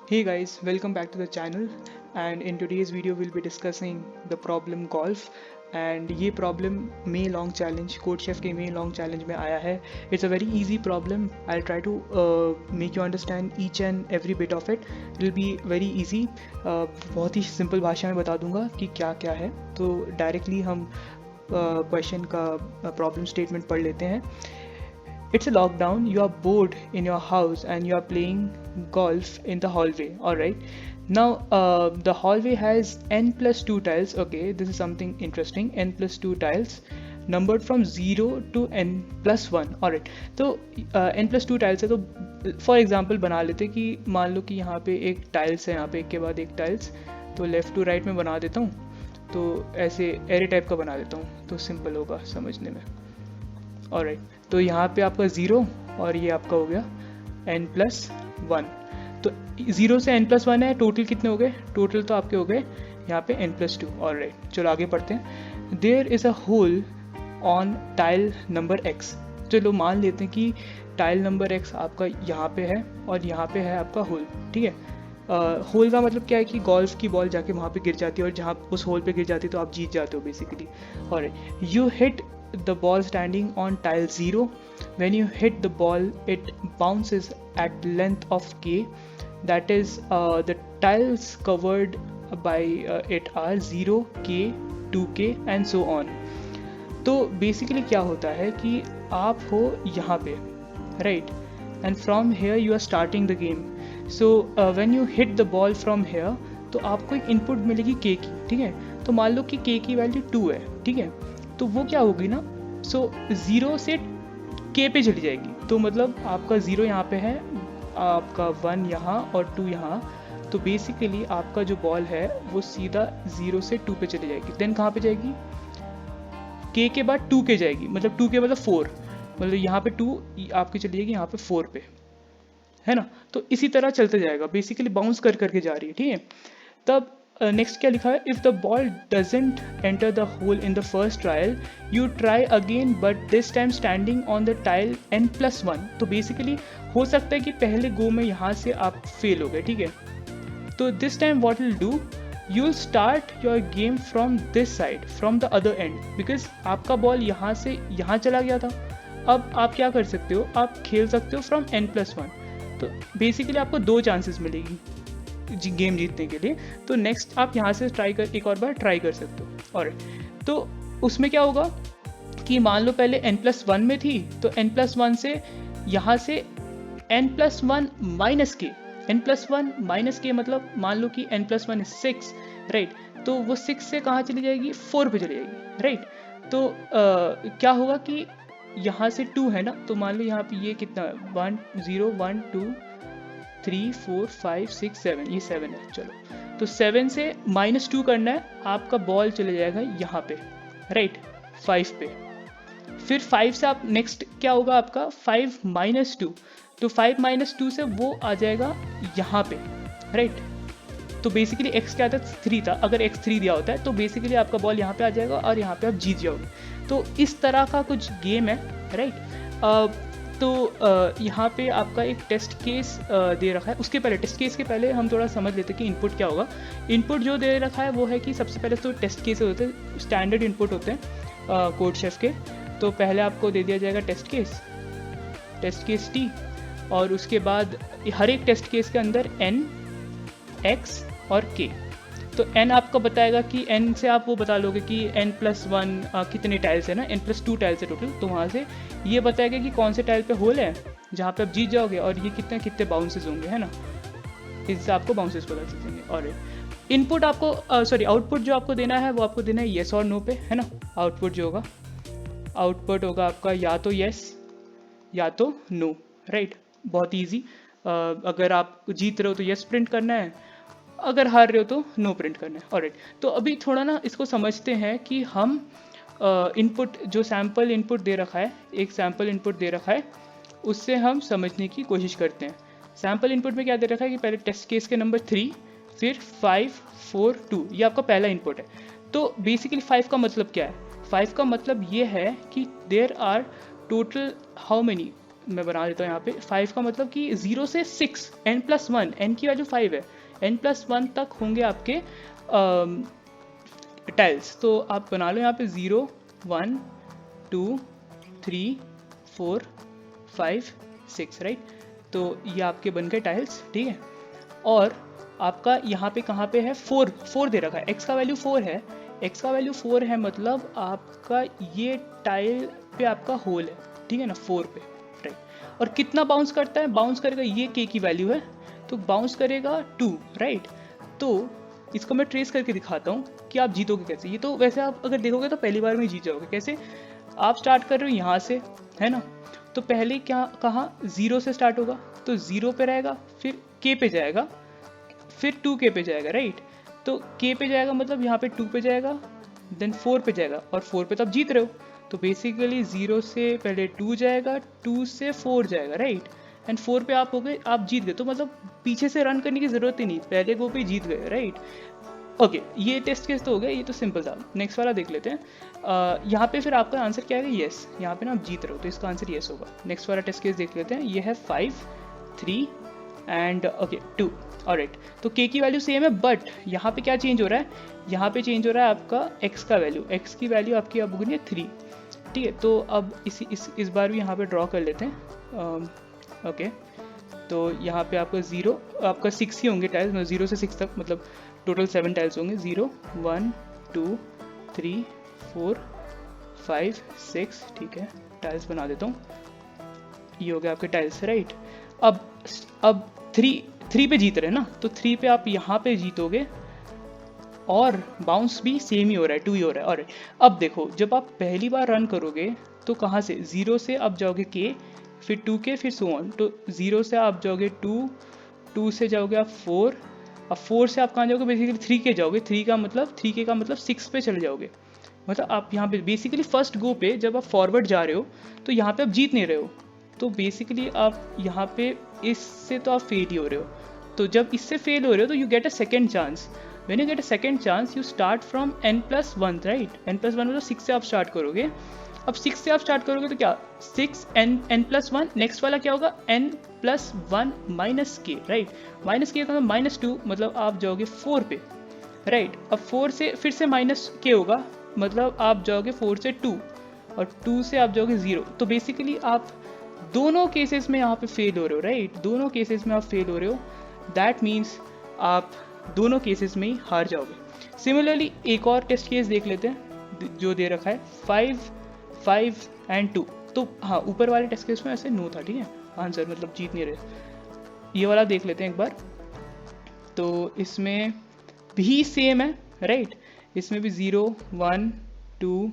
Hey guys, welcome back to the channel and in today's video we'll be discussing the problem golf and ये problem May long challenge code chef के May long challenge में आया है. It's a very easy problem. I'll try to make you understand each and every bit of it. It'll be very easy. बहुत ही simple भाषा में बता दूंगा कि क्या क्या है. तो directly हम question का problem statement पढ़ लेते हैं. It's a lockdown, you are bored in your house and you are playing golf in the hallway. Alright. Now, the hallway has n plus 2 tiles. Okay, this is something interesting. N plus 2 tiles numbered from 0 to n plus 1. Alright. तो n plus 2 tiles है तो for example बना लेते कि मान लो कि यहाँ पे एक टाइल्स है, यहाँ पे एक के बाद एक टाइल्स, तो लेफ़्ट टू राइट में बना देता हूँ. तो ऐसे एरे टाइप का बना देता हूँ तो सिंपल होगा समझने में. ऑलराइट, तो यहाँ पे आपका 0 और ये आपका हो गया n प्लस 1. तो 0 से n प्लस 1 है, टोटल कितने हो गए? टोटल तो आपके हो गए यहाँ पे n प्लस 2. ऑलराइट, चलो आगे पढ़ते हैं. There is a hole on tile number x. चलो मान लेते हैं कि टाइल नंबर x आपका यहाँ पे है और यहाँ पे है आपका होल. ठीक है, होल का मतलब क्या है कि गोल्फ की बॉल जाके वहाँ पे गिर जाती है और जहाँ उस होल पे गिर जाती है तो आप जीत जाते हो बेसिकली. और you hit the ball standing on tile 0. When you hit the ball, it bounces at length of k. That is, the tiles covered by it are 0, k, 2k and so on. तो basically क्या होता है कि आप हो यहाँ पे, right, and from here you are starting the game. So when you hit the ball from here, तो आपको एक इनपुट मिलेगी k की. ठीक है, तो मान लो कि k की वैल्यू 2 है. ठीक है, तो वो क्या होगी ना, सो 0 से k पे चली जाएगी. तो मतलब आपका 0 यहाँ पे है, आपका 1 यहाँ और 2 यहाँ. तो बेसिकली आपका जो बॉल है वो सीधा 0 से 2 पे चली जाएगी. देन कहाँ पे जाएगी? k के बाद 2 के जाएगी, मतलब 2 के मतलब 4, मतलब यहाँ पे 2 आपकी चली जाएगी यहाँ पे 4 पे, है ना. तो इसी तरह चलते जाएगा, बेसिकली बाउंस कर करके जा रही है. ठीक है, तब नेक्स्ट क्या लिखा है? If the ball doesn't enter the hole in the first trial, you try again but this time standing on the tile n plus 1. तो बेसिकली हो सकता है कि पहले गो में यहाँ से आप फेल हो गए. ठीक है, तो this time what will do, you will start your game from this side, from the other and, because आपका बॉल यहाँ से यहाँ चला गया था. अब आप क्या कर सकते हो, आप खेल सकते हो फ्रॉम n प्लस 1. तो बेसिकली आपको 2 चांसेस मिलेगी गेम जीतने के लिए. तो नेक्स्ट आप यहाँ से एक और बार ट्राई कर सकते हो. और तो उसमें क्या होगा कि मान लो पहले n प्लस 1 में थी, तो n प्लस 1 से यहाँ से n प्लस 1 माइनस के, n प्लस 1 माइनस के मतलब मान लो कि n प्लस 1 6, राइट. तो वो 6 से कहाँ चली जाएगी? 4 पे चली जाएगी, राइट. तो क्या होगा कि यहाँ से 2 है ना, तो मान लो यहाँ पे ये कितना 1 0 1 2 3 4 5 6 7, ये 7 है. चलो, तो 7 से -2 करना है, आपका बॉल चले जाएगा यहाँ पे, राइट, 5 पे. फिर 5 से आप नेक्स्ट क्या होगा आपका 5 -2, तो 5 -2 से वो आ जाएगा यहाँ पे, राइट. तो बेसिकली x क्या था? 3 था. अगर x 3 दिया होता है तो बेसिकली आपका बॉल यहाँ पे आ जाएगा और यहाँ पे आप जीत जाओगे. तो इस तरह का कुछ गेम है, राइट. तो यहाँ पे आपका एक टेस्ट केस दे रखा है. उसके पहले टेस्ट केस के पहले हम थोड़ा समझ लेते हैं कि इनपुट क्या होगा. इनपुट जो दे रखा है वो है कि सबसे पहले तो टेस्ट केस होते हैं, स्टैंडर्ड इनपुट होते हैं कोड शेफ के. तो पहले आपको दे दिया जाएगा टेस्ट केस t, और उसके बाद हर एक टेस्ट केस के अंदर n, x और k. तो n आपको बताएगा कि n से आप वो बता लोगे कि n प्लस 1 कितने टाइल्स है ना, n प्लस 2 टाइल्स है टोटल. तो वहाँ से ये बताएगा कि कौन से टाइल पे होल है जहाँ पे आप जीत जाओगे और ये कितने बाउंसेस होंगे, है ना. इससे आपको बाउंसेस पता चल जाएंगे. और इनपुट आपको आउटपुट जो आपको देना है वो आपको देना है येस और नो पे, है ना. आउटपुट जो होगा, आउटपुट होगा आपका या तो येस या तो नो, राइट. बहुत ईजी. अगर आप जीत रहे हो तो येस प्रिंट करना है, अगर हार रहे हो तो नो प्रिंट करना है. ऑलराइट, तो अभी थोड़ा ना इसको समझते हैं कि हम इनपुट जो सैम्पल इनपुट दे रखा है, एक सैम्पल इनपुट दे रखा है, उससे हम समझने की कोशिश करते हैं. सैम्पल इनपुट में क्या दे रखा है कि पहले टेस्ट केस के नंबर 3, फिर 5 4 2, ये आपका पहला इनपुट है. तो बेसिकली 5 का मतलब क्या है? 5 का मतलब ये है कि there are total how many मैं बना देता हूँ यहाँ पे 5 का मतलब कि 0 से 6 n+1, n की वैल्यू 5 है, n+1 तक होंगे आपके टाइल्स। तो आप बना लो यहाँ पे 0 1 2 3 4 5 6, राइट। तो ये आपके बन गए टाइल्स, ठीक है। और आपका यहाँ पे कहाँ पे है 4 दे रखा है, x का वैल्यू 4 है, x का वैल्यू 4 है मतलब आपका ये टाइल पे आपका होल है, ठीक है ना, 4 पे, राइट। और कितना बाउंस करता है, बाउंस करेगा, ये k की वैल्यू है तो बाउंस करेगा 2, राइट। तो इसको मैं ट्रेस करके दिखाता हूँ कि आप जीतोगे कैसे। ये तो वैसे आप अगर देखोगे तो पहली बार में जीत जाओगे। कैसे, आप स्टार्ट कर रहे हो यहाँ से, है ना, तो पहले क्या कहा 0 से स्टार्ट होगा, तो 0 पे रहेगा, फिर k पे जाएगा, फिर 2k पे जाएगा, राइट। तो k पे जाएगा मतलब यहाँ पे 2 पे जाएगा, देन 4 पे जाएगा, और 4 पे तो आप जीत रहे हो। तो बेसिकली 0 से पहले 2 जाएगा, 2 से 4 जाएगा, राइट, एंड 4 पे आप हो गए, आप जीत गए। तो मतलब पीछे से रन करने की जरूरत ही नहीं, पहले गो पे जीत गए, राइट। ओके, ये टेस्ट केस तो हो गया, ये तो सिंपल था। नेक्स्ट वाला देख लेते हैं। यहाँ पे फिर आपका आंसर क्या है, येस। यहाँ पे ना आप जीत रहे हो तो इसका आंसर येस होगा। नेक्स्ट वाला टेस्ट केस देख लेते हैं। ये है 5 3 एंड ओके 2, ऑलराइट। तो k की वैल्यू सेम है, बट यहाँ पे क्या चेंज हो रहा है, यहाँ पे चेंज हो रहा है आपका x का वैल्यू। x की वैल्यू आपकी अब होगी 3, ठीक है। तो अब इस बार भी यहाँ पे ड्रॉ कर लेते हैं। ओके, तो यहाँ पे आपका 0, आपका 6 ही होंगे टाइल्स, 0 से 6 तक, मतलब टोटल 7 टाइल्स होंगे। 0 1 2 3 4 5 6, ठीक है। टाइल्स बना देता हूँ, ये हो गया आपके टाइल्स, राइट। अब 3 पे जीत रहे हैं ना, तो 3 पे आप यहाँ पे जीतोगे, और बाउंस भी सेम ही हो रहा है, 2 ही हो रहा है। और अब देखो, जब आप पहली बार रन करोगे तो कहाँ से, 0 से आप जाओगे k, फिर 2k, फिर सो ऑन। तो 0 से आप जाओगे 2, 2 से जाओगे आप 4, अब 4 से आप कहाँ जाओगे, बेसिकली 3k जाओगे। 3k का मतलब 6 पे चले जाओगे। मतलब आप यहाँ पे बेसिकली फर्स्ट गो पे जब आप फॉरवर्ड जा रहे हो तो यहाँ पे आप जीत नहीं रहे हो, तो बेसिकली आप यहाँ पे इससे तो आप फेल ही हो रहे हो। तो जब इससे फेल हो रहे हो तो you get a second chance. When you get a second chance you start from n+1, right. n+1 मतलब 6 से आप स्टार्ट करोगे। अब 6 से आप स्टार्ट करोगे तो क्या 6 n+1, नेक्स्ट वाला क्या होगा n+1 minus k, right. Minus k का मतलब -2, मतलब आप जाओगे 4 पे, राइट। अब 4 से फिर से माइनस k होगा, मतलब आप जाओगे 4 से 2, और 2 से आप जाओगे 0। तो बेसिकली आप दोनों केसेस में यहाँ पे फेल हो रहे हो, राइट। दोनों केसेस में आप फेल हो रहे हो, दैट मीन्स आप दोनों केसेस में ही हार जाओगे। सिमिलरली एक और टेस्ट केस देख लेते हैं जो दे रखा है 5 5 एंड 2। तो हाँ, ऊपर वाले टेस्ट केस में ऐसे नो था, ठीक है, आंसर मतलब जीत नहीं रहे। ये वाला देख लेते हैं एक बार। तो इसमें भी सेम है, राइट। इसमें भी 0 1 2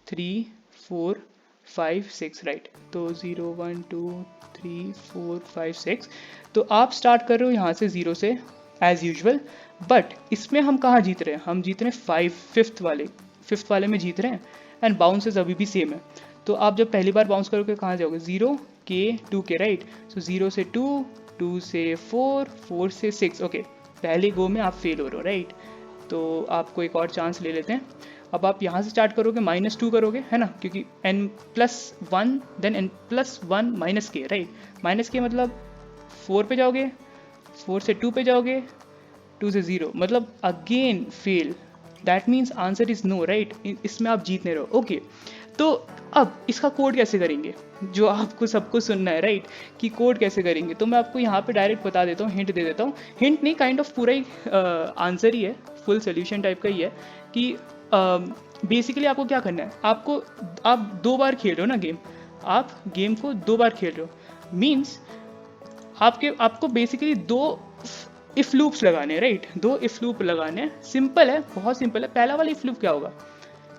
3 4 5 6, राइट। तो 0 1 2 3 4 5 6। तो आप स्टार्ट कर रहे हो यहाँ से 0 से एज यूजुअल, बट इसमें हम कहाँ जीत रहे हैं, हम जीत रहे हैं फिफ्थ वाले में जीत रहे हैं, एंड बाउंसेस अभी भी सेम है। तो आप जब पहली बार बाउंस करोगे कहाँ जाओगे, 0k 2k, राइट। सो 0 से 2, 2 से 4, 4 से 6। ओके, पहले गो में आप फेल हो रहे हो, राइट। तो आपको एक और चांस ले लेते हैं। अब आप यहाँ से स्टार्ट करोगे, -2 करोगे, है ना, क्योंकि n+1 then n+1 minus k, right. Minus k मतलब 4 पे जाओगे, 4 से 2 पे जाओगे, 2 से 0, मतलब again fail. That means answer is no, right. इसमें आप जीत नहीं रहो। ओके, तो अब इसका कोड कैसे करेंगे, जो आपको सबको सुनना है, राइट, कि कोड कैसे करेंगे। तो मैं आपको यहाँ पे डायरेक्ट बता देता हूँ, हिंट दे देता हूँ। हिंट नहीं, काइंड ऑफ पूरा ही आंसर ही है, फुल सोल्यूशन टाइप का ही है। कि बेसिकली आपको क्या करना है, आप 2 बार खेल रहे हो ना गेम, आप गेम को 2 बार खेल रहे हो, मीन्स आपको बेसिकली 2 इफ लूप्स लगाने हैं, राइट। 2 इफ लूप लगाने हैं। सिंपल है, बहुत सिंपल है। पहला वाला इफ लूप क्या होगा,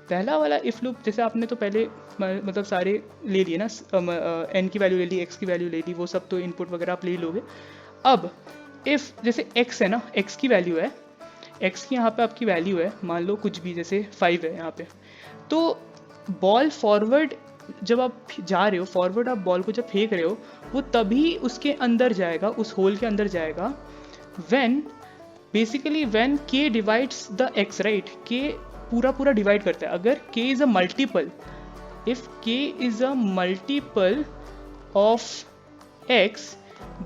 पहला वाला इफ लूप जैसे आपने तो पहले मतलब सारे ले लिए ना, n की वैल्यू ले ली, x की वैल्यू ले ली, वो सब तो इनपुट वगैरह आप ले लोगे। अब इफ जैसे x है ना, x की वैल्यू है, x की यहाँ पे आपकी वैल्यू है, मान लो कुछ भी, जैसे 5 है यहाँ पे, तो बॉल फॉरवर्ड जब आप जा रहे हो, फॉरवर्ड आप बॉल को जब फेंक रहे हो, वो तभी उसके अंदर जाएगा, उस होल के अंदर जाएगा, when k divides the x, right। k पूरा डिवाइड करता है। अगर k is a multiple, if k is a multiple of x,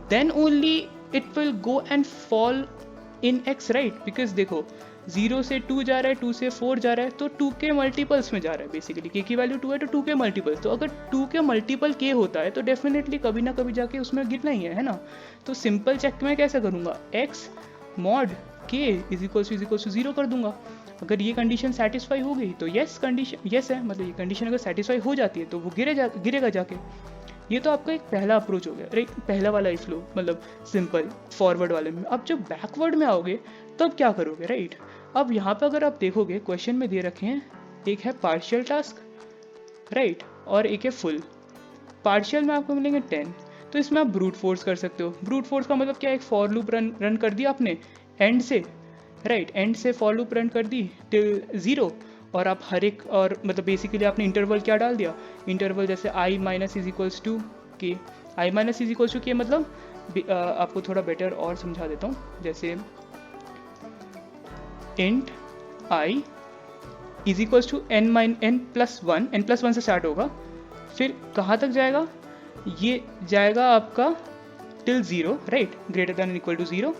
then only it will go and fall in x, right? Because देखो 0 से 2 जा रहा है, 2 से 4 जा रहा है, तो 2 के मल्टीपल्स में जा रहा है बेसिकली। k की वैल्यू 2 है तो 2 के मल्टीपल्स, तो अगर 2 के मल्टीपल k होता है तो डेफिनेटली कभी ना कभी जाके उसमें गिरना ही है ना। तो सिंपल चेक मैं कैसे करूँगा, x mod k is equals to 0 कर दूंगा। अगर ये कंडीशन सेटिस्फाई हो गई तो यस कंडीशन यस है, मतलब ये कंडीशन अगर सेटिस्फाई हो जाती है तो वो गिरेगा जाके। ये तो आपका एक पहला अप्रोच हो गया, राइट, पहला वाला इफ लो, मतलब सिंपल फॉरवर्ड वाले में। अब जब बैकवर्ड में आओगे तब क्या करोगे, राइट? अब यहाँ पे अगर आप देखोगे क्वेश्चन में दे रखे हैं, एक है पार्शियल टास्क, राइट, और एक है फुल। पार्शियल में आपको मिलेंगे 10, तो इसमें आप ब्रूट फोर्स कर सकते हो। ब्रूट फोर्स का मतलब क्या है, एक फॉर लूप रन कर दिया आपने एंड से, राइट, एंड से फॉर लूप रन कर दी टिल 0, और आप हर एक, और मतलब बेसिकली आपने इंटरवल क्या डाल दिया, इंटरवल जैसे i minus is equals to k, i minus is equals to k, मतलब आपको थोड़ा बेटर और समझा देता हूँ, जैसे int i is equals to n plus one से स्टार्ट होगा, फिर कहाँ तक जाएगा, ये जाएगा आपका till 0, right, greater than equal to 0,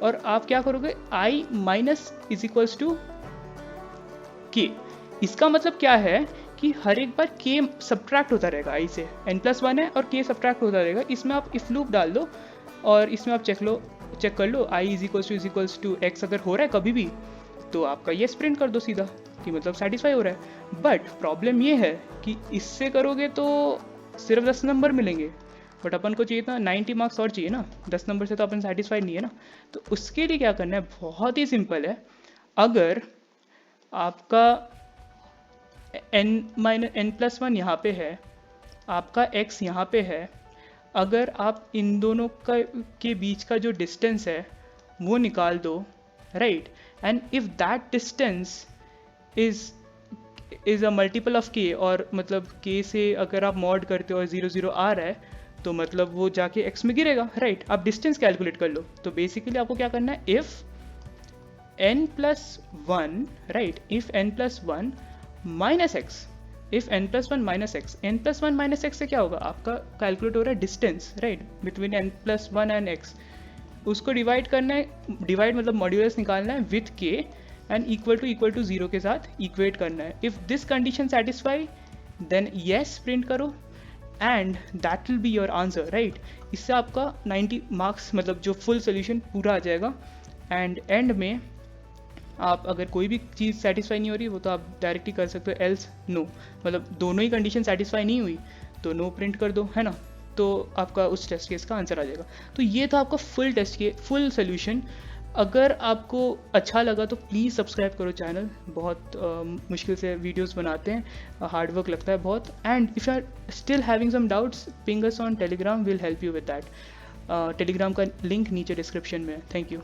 और आप क्या करोगे, i minus is equals to k। इसका मतलब क्या है कि हर एक बार k सब्ट्रैक्ट होता रहेगा i से, n+1 है और k सब्ट्रैक्ट होता रहेगा। इसमें आप इफ लूप डाल दो और इसमें आप चेक कर लो i is equals to x अगर हो रहा है कभी भी, तो आपका ये प्रिंट कर दो सीधा कि मतलब सेटिस्फाई हो रहा है। बट प्रॉब्लम ये है कि इससे करोगे तो सिर्फ 10 नंबर मिलेंगे, बट अपन को चाहिए था 90 मार्क्स और चाहिए ना, 10 नंबर से तो अपन सेटिस्फाइड नहीं है ना। तो उसके लिए क्या करना है, बहुत ही सिंपल है। अगर आपका n+1 यहाँ पे है, आपका x यहाँ पे है, अगर आप इन दोनों के बीच का जो डिस्टेंस है वो निकाल दो, right, and if that distance is a multiple of k, और मतलब k से अगर आप मॉड करते हो और 0 0 आ रहा है तो मतलब वो जाके x में गिरेगा, राइट। आप डिस्टेंस कैलकुलेट कर लो। तो बेसिकली आपको क्या करना है, if n+1, right, if n+1 minus x, if n+1 minus x, n+1 minus x से क्या होगा, आपका कैलकुलेट हो रहा है distance, right, between n+1 and x। उसको डिवाइड करना है, डिवाइड मतलब मॉड्यूलस निकालना है with k and equal to 0 के साथ इक्वेट करना है। If this condition satisfy then yes print करो and that will be your answer, right. इससे आपका 90 मार्क्स मतलब जो फुल सोल्यूशन पूरा आ जाएगा। एंड एंड में आप अगर कोई भी चीज़ सेटिस्फाई नहीं हो रही वो तो आप डायरेक्टली कर सकते हो एल्स नो, मतलब दोनों ही कंडीशन सेटिस्फाई नहीं हुई तो नो प्रिंट कर दो, है ना। तो आपका उस टेस्ट केस का आंसर आ जाएगा। तो ये था आपका फुल टेस्ट के फुल सोल्यूशन। अगर आपको अच्छा लगा तो प्लीज़ सब्सक्राइब करो चैनल, बहुत मुश्किल से वीडियोस बनाते हैं, हार्ड वर्क लगता है बहुत। And if you are still having some doubts ping us on Telegram, will help you with that. Telegram का लिंक नीचे डिस्क्रिप्शन में है। Thank you.